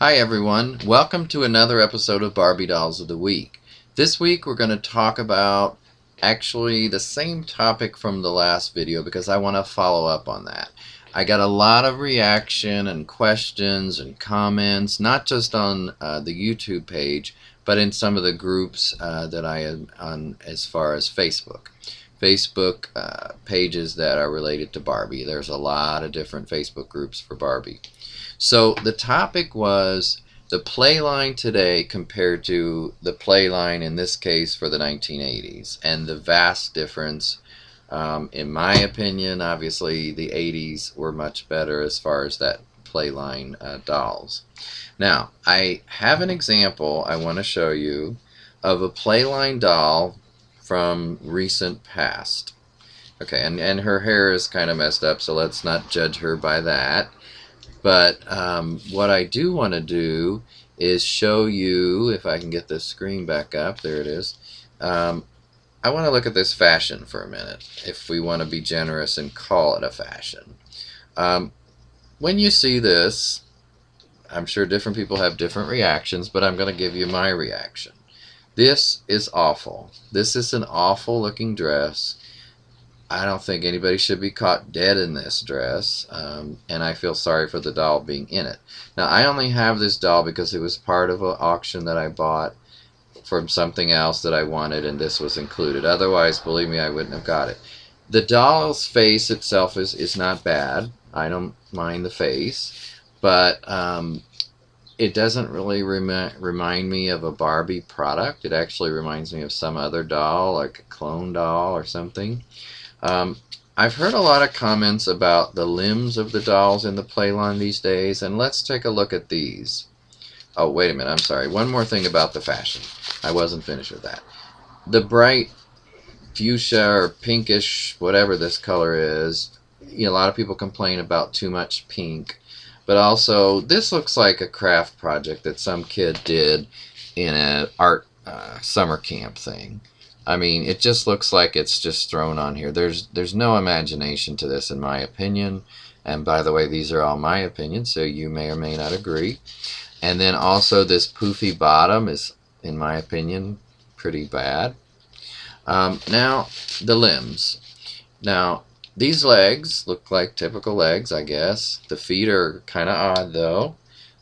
Hi everyone, welcome to another episode of Barbie Dolls of the Week. This week we're going to talk about actually the same topic from the last video because I want to follow up on that. I got a lot of reaction and questions and comments, not just on the YouTube page, but in some of the groups that I am on as far as Facebook. Facebook pages that are related to Barbie. There's a lot of different Facebook groups for Barbie. So the topic was the Playline today compared to the Playline in this case for the 1980s, and the vast difference. In my opinion, obviously the 80s were much better as far as that Playline dolls. Now, I have an example I want to show you of a Playline doll from recent past. Okay, and her hair is kind of messed up, so let's not judge her by that. But what I do want to do is show you, if I can get this screen back up, there it is. I want to look at this fashion for a minute, if we want to be generous and call it a fashion. When you see this, I'm sure different people have different reactions, but I'm going to give you my reaction. This is awful. This is an awful looking dress. I don't think anybody should be caught dead in this dress, and I feel sorry for the doll being in it. Now, I only have this doll because it was part of an auction that I bought from something else that I wanted, and this was included. Otherwise, believe me, I wouldn't have got it. The doll's face itself is not bad. I don't mind the face, but it doesn't really remind me of a Barbie product. It actually reminds me of some other doll, like a clone doll or something. I've heard a lot of comments about the limbs of the dolls in the Playline these days, and let's take a look at these. Oh, wait a minute, I'm sorry. One more thing about the fashion. I wasn't finished with that. The bright fuchsia or pinkish, whatever this color is, a lot of people complain about too much pink. But also, this looks like a craft project that some kid did in an art summer camp thing. I mean, it just looks like it's just thrown on here. There's no imagination to this, in my opinion. And by the way, these are all my opinions, so you may or may not agree. And then also this poofy bottom is, in my opinion, pretty bad. Now, the limbs. Now, these legs look like typical legs, I guess. The feet are kind of odd, though.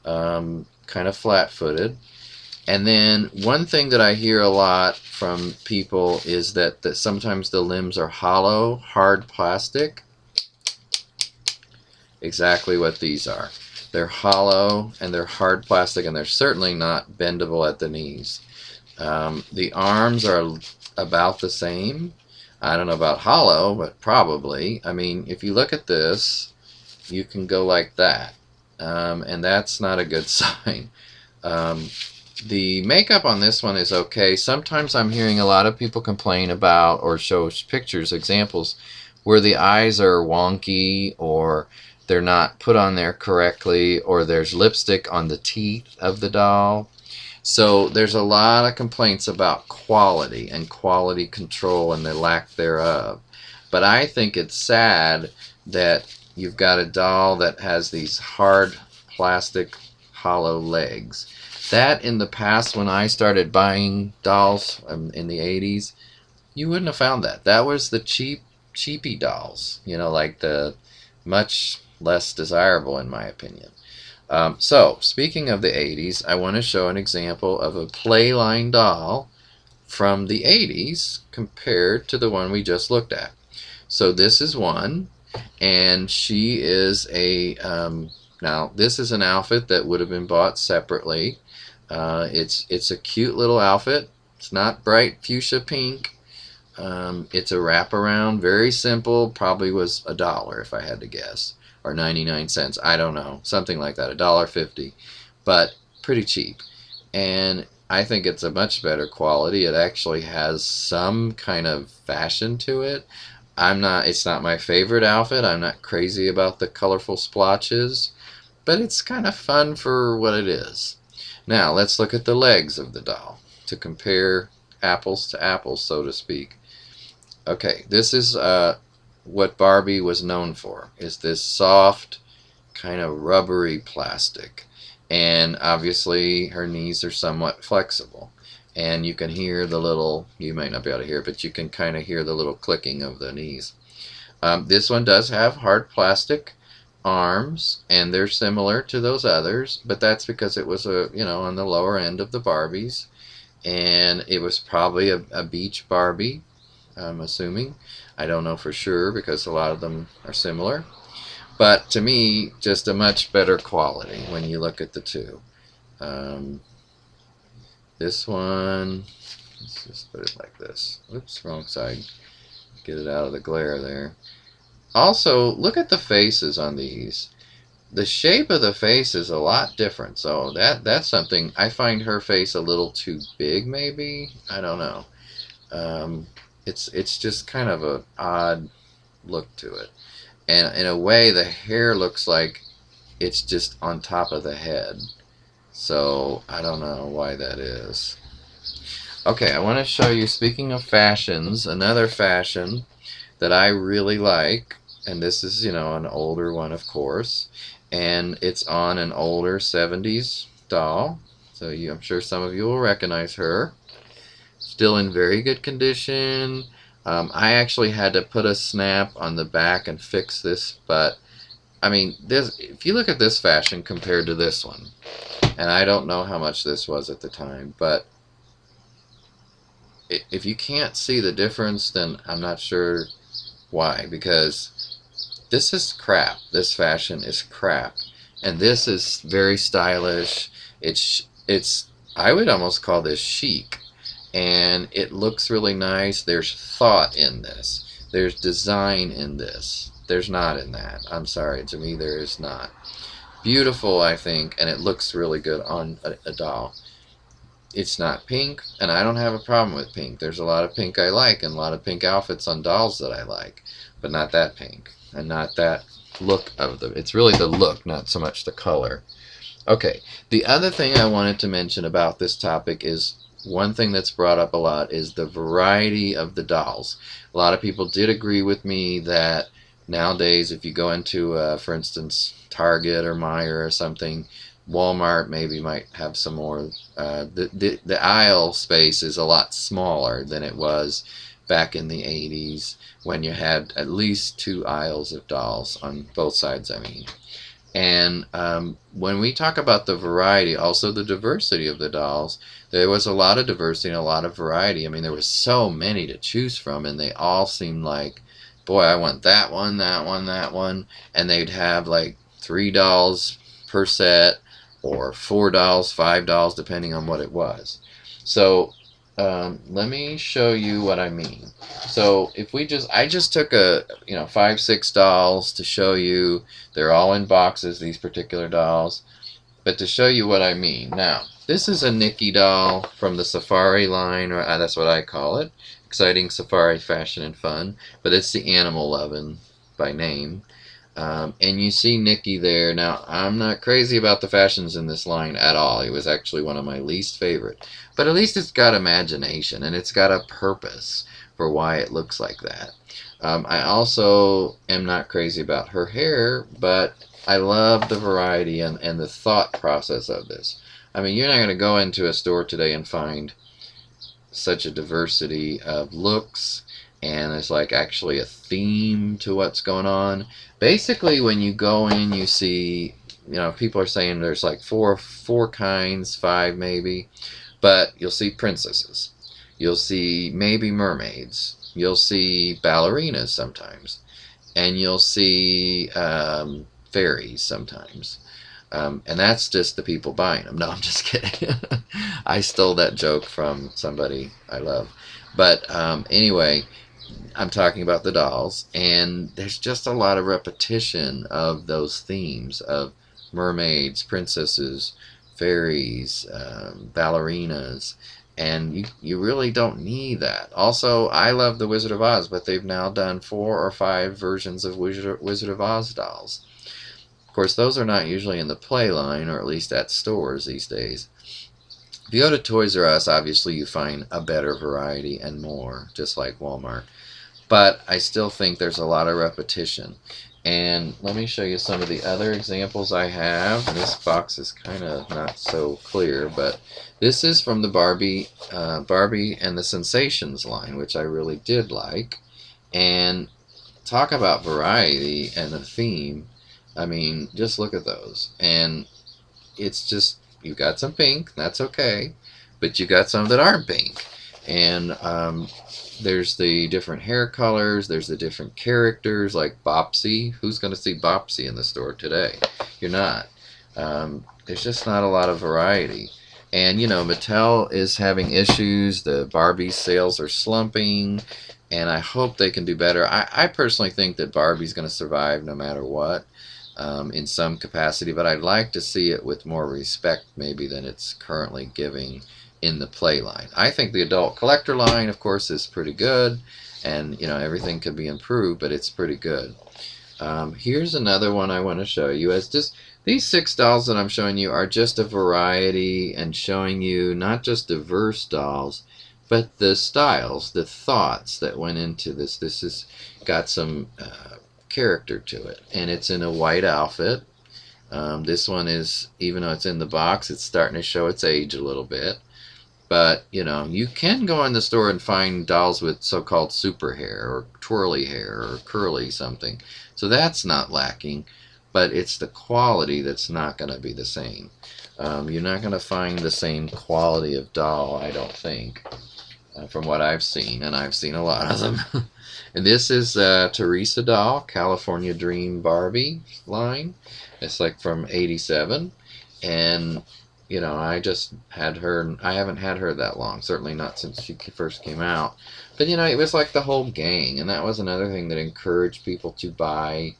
Kind of flat-footed. And then one thing that I hear a lot from people is that sometimes the limbs are hollow, hard plastic. Exactly what these are. They're hollow and they're hard plastic, and they're certainly not bendable at the knees. The arms are about the same. I don't know about hollow, but probably. I mean, if you look at this, you can go like that. And that's not a good sign. The makeup on this one is okay. Sometimes I'm hearing a lot of people complain about or show pictures, examples, where the eyes are wonky or they're not put on there correctly, or there's lipstick on the teeth of the doll. So there's a lot of complaints about quality and quality control and the lack thereof. But I think it's sad that you've got a doll that has these hard plastic hollow legs. That in the past, when I started buying dolls in the 80s, you wouldn't have found that. That was the cheapy dolls, like the much less desirable in my opinion. So, speaking of the 80s, I want to show an example of a Playline doll from the 80s compared to the one we just looked at. So this is one, and she is now this is an outfit that would have been bought separately. It's a cute little outfit. It's not bright fuchsia pink. It's a wraparound, very simple. Probably was $1 if I had to guess, or 99 cents. I don't know, something like that, $1.50, but pretty cheap. And I think it's a much better quality. It actually has some kind of fashion to it. It's not my favorite outfit. I'm not crazy about the colorful splotches, but it's kind of fun for what it is. Now, let's look at the legs of the doll to compare apples to apples, so to speak. Okay, this is what Barbie was known for, is this soft, kind of rubbery plastic. And obviously her knees are somewhat flexible. And you can hear the little, you might not be able to hear it, but you can kind of hear the little clicking of the knees. This one does have hard plastic arms, and they're similar to those others, but that's because it was on the lower end of the Barbies, and it was probably a beach Barbie, I'm assuming. I don't know for sure because a lot of them are similar. But to me, just a much better quality when you look at the two. Um, this one, let's just put it like this. Oops, wrong side. Get it out of the glare there. Also, look at the faces on these. The shape of the face is a lot different. So that's something. I find her face a little too big, maybe. I don't know. It's just kind of an odd look to it. And in a way, the hair looks like it's just on top of the head. So I don't know why that is. Okay, I want to show you, speaking of fashions, another fashion that I really like. And this is, an older one, of course. And it's on an older 70s doll. So I'm sure some of you will recognize her. Still in very good condition. I actually had to put a snap on the back and fix this, but I mean, if you look at this fashion compared to this one, and I don't know how much this was at the time, but if you can't see the difference, then I'm not sure why, because this is crap. This fashion is crap, and this is very stylish. It's I would almost call this chic, and it looks really nice. There's thought in this. There's design in this. There's not in that. I'm sorry, to me there is not. Beautiful, I think, and it looks really good on a doll. It's not pink, and I don't have a problem with pink. There's a lot of pink I like, and a lot of pink outfits on dolls that I like, but not that pink, and not that look of them. It's really the look, not so much the color. Okay, the other thing I wanted to mention about this topic is one thing that's brought up a lot is the variety of the dolls. A lot of people did agree with me that nowadays, if you go into, for instance, Target or Meijer or something, Walmart maybe might have some more. The aisle space is a lot smaller than it was back in the 80s when you had at least 2 aisles of dolls on both sides, I mean. And when we talk about the variety, also the diversity of the dolls, there was a lot of diversity and a lot of variety. I mean, there was so many to choose from, and they all seemed like, boy, I want that one, that one, that one. And they'd have like 3 dolls per set, or 4 dolls, 5 dolls, depending on what it was. So let me show you what I mean. So if I just took 5, 6 dolls to show you. They're all in boxes, these particular dolls, but to show you what I mean. Now, this is a Nikki doll from the Safari line, or that's what I call it. Exciting Safari Fashion and Fun, but it's the Animal Lovin' by name. And you see Nikki there. Now, I'm not crazy about the fashions in this line at all. It was actually one of my least favorite. But at least it's got imagination, and it's got a purpose for why it looks like that. I also am not crazy about her hair, but I love the variety and the thought process of this. I mean, you're not going to go into a store today and find such a diversity of looks, and there's like actually a theme to what's going on. Basically, when you go in, you see, people are saying there's like four kinds, 5 maybe, but you'll see princesses, you'll see maybe mermaids, you'll see ballerinas sometimes, and you'll see fairies sometimes. And that's just the people buying them. No, I'm just kidding. I stole that joke from somebody I love. But anyway, I'm talking about the dolls, and there's just a lot of repetition of those themes of mermaids, princesses, fairies, ballerinas, and you really don't need that. Also, I love the Wizard of Oz, but they've now done 4 or 5 versions of Wizard of Oz dolls. Of course, those are not usually in the Playline, or at least at stores these days. If you go to Toys R Us, obviously you find a better variety and more, just like Walmart. But I still think there's a lot of repetition. And let me show you some of the other examples I have. This box is kind of not so clear, but this is from the Barbie and the Sensations line, which I really did like. And talk about variety and a theme. I mean, just look at those. And it's just, you've got some pink, that's okay, but you got some that aren't pink. And there's the different hair colors, there's the different characters like Bopsy. Who's going to see Bopsy in the store today? You're not. There's just not a lot of variety. And, you know, Mattel is having issues. The Barbie sales are slumping, and I hope they can do better. I personally think that Barbie's going to survive no matter what, in some capacity, but I'd like to see it with more respect maybe than it's currently giving in the Playline. I think the adult collector line, of course, is pretty good, and, you know, everything could be improved, but it's pretty good. Here's another one I want to show you. As just these 6 dolls that I'm showing you are just a variety and showing you not just diverse dolls, but the styles, the thoughts that went into this. This has got some character to it, and it's in a white outfit. This one is, even though it's in the box, it's starting to show its age a little bit. But, you know, you can go in the store and find dolls with so-called super hair or twirly hair or curly something. So that's not lacking, but it's the quality that's not going to be the same. You're not going to find the same quality of doll, I don't think, from what I've seen, and I've seen a lot of them. And this is Teresa doll, California Dream Barbie line. It's like from '87, and you know, I just had her. I haven't had her that long, certainly not since she first came out. But you know, it was like the whole gang, and that was another thing that encouraged people to buy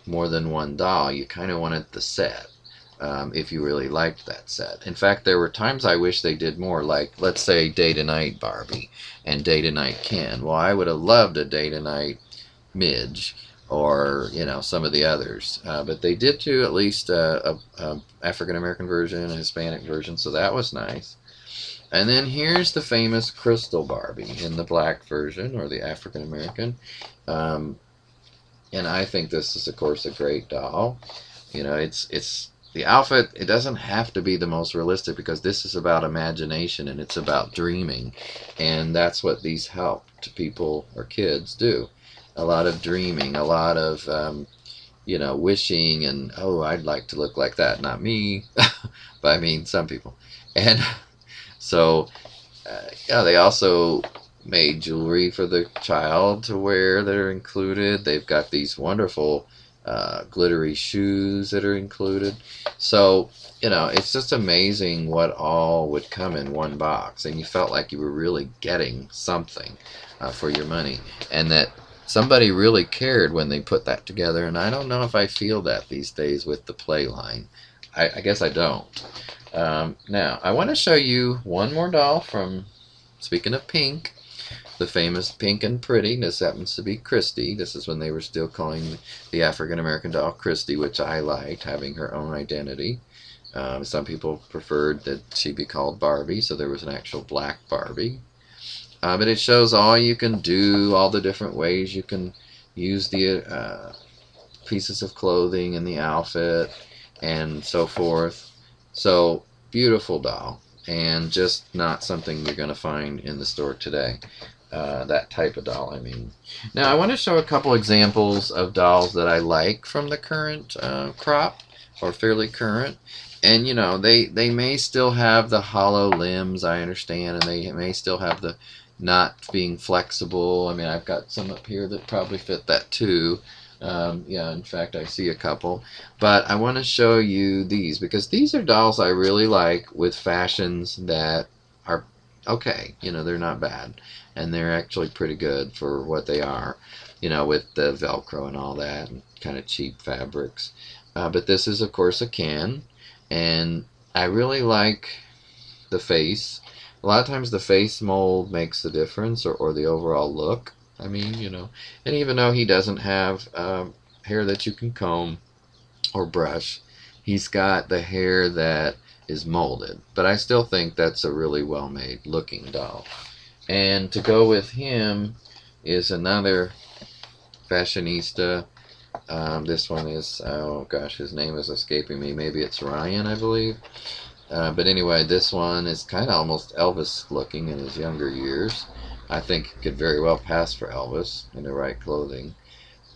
more than one doll. You kind of wanted the set, if you really liked that set. In fact, there were times I wish they did more, like, let's say, Day to Night Barbie and Day to Night Ken. Well, I would have loved a Day to Night Midge, or, you know, some of the others. But they did do at least a African American version, a Hispanic version, so that was nice. And then here's the famous Crystal Barbie in the black version, or the African American. And I think this is, of course, a great doll. You know, it's the outfit. It doesn't have to be the most realistic, because this is about imagination and it's about dreaming, and that's what these help to people or kids do. A lot of dreaming, a lot of you know, wishing, and oh, I'd like to look like that. Not me, but I mean some people. And so yeah, they also made jewelry for the child to wear that are included. They've got these wonderful glittery shoes that are included. So, you know, it's just amazing what all would come in one box, and you felt like you were really getting something for your money, and that somebody really cared when they put that together. And I don't know if I feel that these days with the Playline. I guess I don't. Now, I want to show you one more doll from, speaking of pink, the famous Pink and Pretty. This happens to be Christy. This is when they were still calling the African American doll Christy, which I liked, having her own identity. Some people preferred that she be called Barbie, so there was an actual black Barbie. But it shows all you can do, all the different ways you can use the pieces of clothing in the outfit and so forth. So, beautiful doll, and just not something you're going to find in the store today. That type of doll, I mean. Now, I want to show a couple examples of dolls that I like from the current crop, or fairly current. And, you know, they may still have the hollow limbs, I understand, and they may still have the not being flexible. I mean, I've got some up here that probably fit that too. Yeah, in fact, I see a couple. But I want to show you these, because these are dolls I really like with fashions that are okay. You know, they're not bad, and they're actually pretty good for what they are, you know, with the Velcro and all that, and kind of cheap fabrics. But this is, of course, a Ken, and I really like the face. A lot of times the face mold makes the difference, or the overall look. I mean, you know, and even though he doesn't have hair that you can comb or brush, he's got the hair that is molded. But I still think that's a really well-made looking doll. And to go with him is another fashionista This one is, oh gosh, his name is escaping me. Maybe it's Ryan, I believe. But anyway, this one is kind of almost Elvis looking in his younger years. I think it could very well pass for Elvis in the right clothing.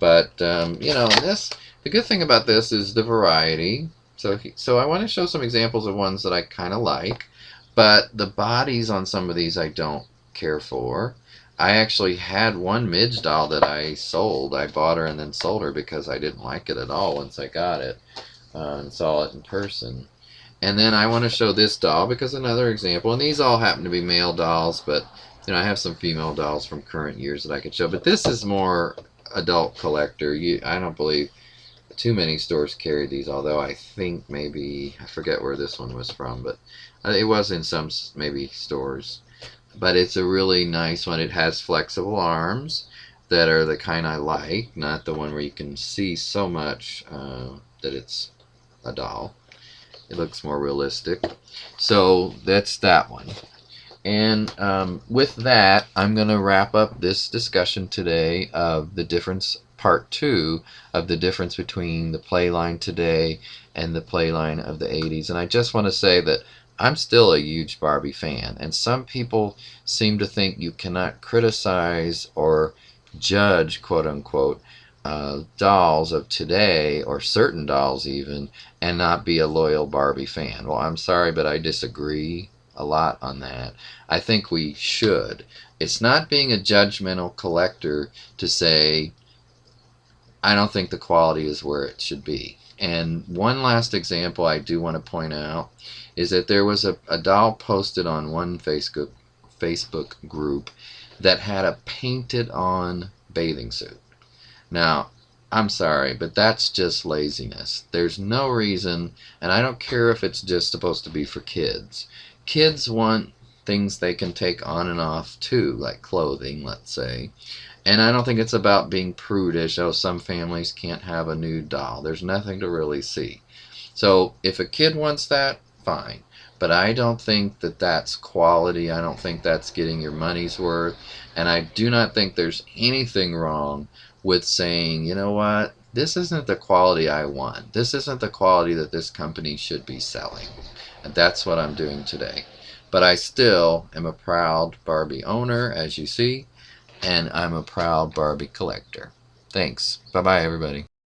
But this the good thing about this is the variety. So I want to show some examples of ones that I kind of like, but the bodies on some of these I don't care for. I actually had one Midge doll that I sold. I bought her and then sold her because I didn't like it at all once I got it and saw it in person. And then I want to show this doll because another example, and these all happen to be male dolls, but I have some female dolls from current years that I could show. But this is more adult collector. I don't believe too many stores carry these, although I think maybe, I forget where this one was from, but it was in some maybe stores. But it's a really nice one. It has flexible arms that are the kind I like, not the one where you can see so much that it's a doll. It looks more realistic. So that's that one. And with that, I'm going to wrap up this discussion today of the difference, part 2 of the difference between the Playline today and the Playline of the 80s. And I just want to say that I'm still a huge Barbie fan, and some people seem to think you cannot criticize or judge, quote unquote, dolls of today, or certain dolls even, and not be a loyal Barbie fan. Well, I'm sorry, but I disagree a lot on that. I think we should. It's not being a judgmental collector to say, I don't think the quality is where it should be. And one last example I do want to point out is that there was a doll posted on one Facebook group that had a painted on bathing suit. Now, I'm sorry, but that's just laziness. There's no reason, and I don't care if it's just supposed to be for kids. Kids want things they can take on and off too, like clothing, let's say. And I don't think it's about being prudish. Oh, some families can't have a nude doll. There's nothing to really see. So if a kid wants that, fine. But I don't think that that's quality. I don't think that's getting your money's worth. And I do not think there's anything wrong with saying, you know what, this isn't the quality I want. This isn't the quality that this company should be selling. And that's what I'm doing today. But I still am a proud Barbie owner, as you see, and I'm a proud Barbie collector. Thanks. Bye-bye, everybody.